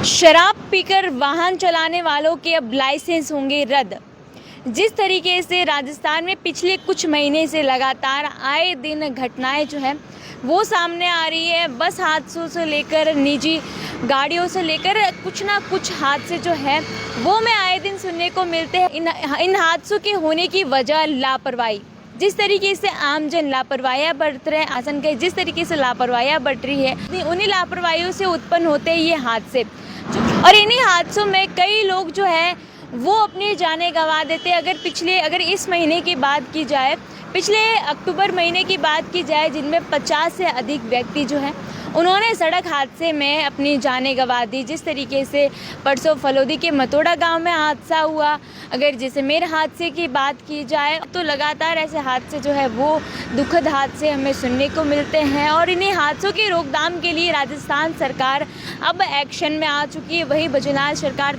शराब पीकर वाहन चलाने वालों के अब लाइसेंस होंगे रद्द। जिस तरीके से राजस्थान में पिछले कुछ महीने से लगातार आए दिन घटनाएं जो है वो सामने आ रही है, बस हादसों से लेकर निजी गाड़ियों से लेकर कुछ ना कुछ हादसे जो है वो में आए दिन सुनने को मिलते हैं। इन हादसों के होने की वजह लापरवाही, जिस तरीके से आमजन लापरवाहियाँ बरत रहे हैं, आसन के जिस तरीके से लापरवाहियाँ बरत रही है, उन्हीं लापरवाहियों से उत्पन्न होते हैं ये हादसे। और इन्हीं हादसों में कई लोग जो है वो अपनी जानें गंवा देते हैं। अगर इस महीने की बात की जाए, पिछले अक्टूबर महीने की बात की जाए, जिनमें 50 से अधिक व्यक्ति जो हैं उन्होंने सड़क हादसे में अपनी जानें गंवा दी। जिस तरीके से परसों फलोदी के मतोड़ा गांव में हादसा हुआ, अगर जैसलमेर हादसे की बात की जाए तो लगातार ऐसे हादसे जो है वो दुखद हादसे हमें सुनने को मिलते हैं। और इन्हीं हादसों की रोकथाम के लिए राजस्थान सरकार अब एक्शन में आ चुकी है। वही बजलाल सरकार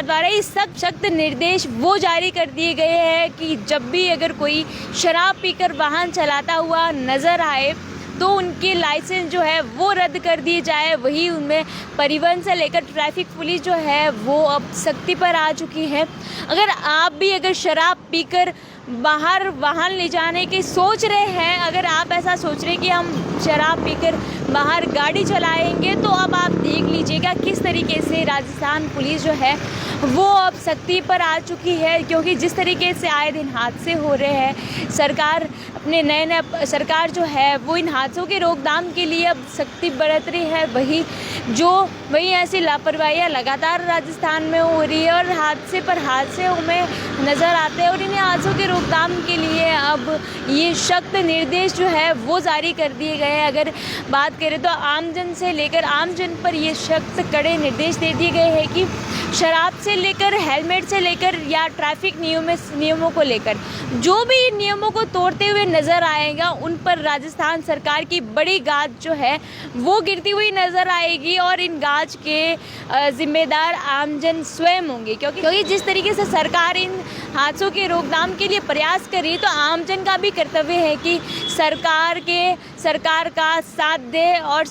द्वारा इस सख्त निर्देश वो जारी कर दिए गए हैं कि जब भी अगर कोई शराब पीकर वाहन चलाता हुआ नज़र आए तो उनके लाइसेंस जो है वो रद्द कर दिए जाए। वही उनमें परिवहन से लेकर ट्रैफिक पुलिस जो है वो अब सख्ती पर आ चुकी है। अगर शराब पीकर बाहर वाहन ले जाने की सोच रहे हैं, अगर आप ऐसा सोच रहे हैं कि हम शराब पीकर बाहर गाड़ी चलाएंगे, तो अब आप देख लीजिएगा किस तरीके से राजस्थान पुलिस जो है वो अब सख्ती पर आ चुकी है। क्योंकि जिस तरीके से आए दिन हादसे हो रहे हैं, सरकार जो है वो इन हादसों की रोकथाम के लिए अब सख्ती बरत रही है। वही ऐसी लापरवाहियाँ लगातार राजस्थान में हो रही है और हादसे पर हादसे हमें नज़र आते हैं। और इन्हीं हादसों की रोकथाम के लिए अब ये सख्त निर्देश जो है वो जारी कर दिए गए हैं। अगर बात करें तो आमजन पर ये सख्त कड़े निर्देश दे दिए गए हैं कि शराब से लेकर हेलमेट से लेकर या ट्रैफिक नियमों को लेकर जो भी नियमों को तोड़ते हुए नज़र आएगा, उन पर राजस्थान सरकार की बड़ी गाज जो है वो गिरती हुई नज़र आएगी। और इन गाज के जिम्मेदार आमजन स्वयं होंगे। क्योंकि जिस तरीके से सरकार इन हादसों के रोकथाम के लिए प्रयास कर रही है, तो आमजन का भी कर्तव्य है कि सरकार का साथ दे। और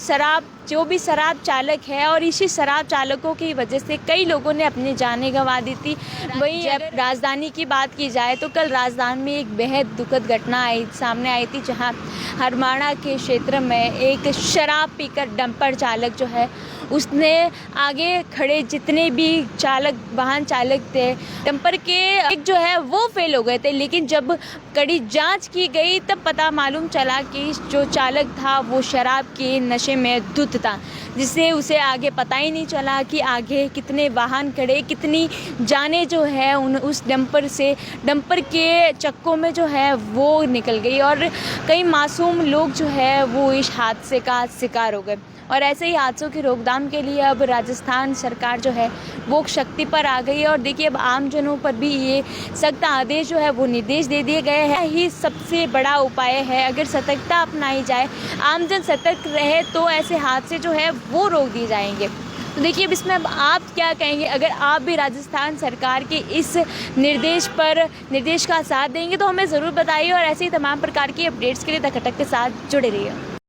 जो भी शराब चालक है, और इसी शराब चालकों की वजह से कई लोगों ने अपनी जानें गंवा दी थी। वहीं जब राजधानी की बात की जाए तो कल राजधानी में एक बेहद दुखद घटना सामने आई थी, जहां हरमाणा के क्षेत्र में एक शराब पीकर डंपर चालक जो है उसने आगे खड़े जितने भी वाहन चालक थे, डंपर के एक जो है वो फेल हो गए थे। लेकिन जब कड़ी जांच की गई तब पता मालूम चला कि जो चालक था वो शराब के नशे में धुत था, जिससे उसे आगे पता ही नहीं चला कि आगे कितने वाहन खड़े, कितनी जानें जो है उस डंपर के चक्कों में जो है वो निकल गई। और कई मासूम लोग जो है वो इस हादसे का शिकार हो गए। और ऐसे ही हादसों की रोकथाम के लिए अब राजस्थान सरकार जो है वो शक्ति पर आ गई है। और देखिए, अब आमजनों पर भी ये सख्त आदेश जो है वो निर्देश दे दिए गए हैं। ही सबसे बड़ा उपाय है। अगर सतर्कता अपनाई जाए, आमजन सतर्क रहे, तो ऐसे हादसे जो है वो रोक दिए जाएंगे। तो देखिए, अब इसमें आप क्या कहेंगे? अगर आप भी राजस्थान सरकार के इस निर्देश का साथ देंगे तो हमें ज़रूर बताइए। और ऐसे ही तमाम प्रकार की अपडेट्स के लिए द खटक के साथ जुड़े रहिए।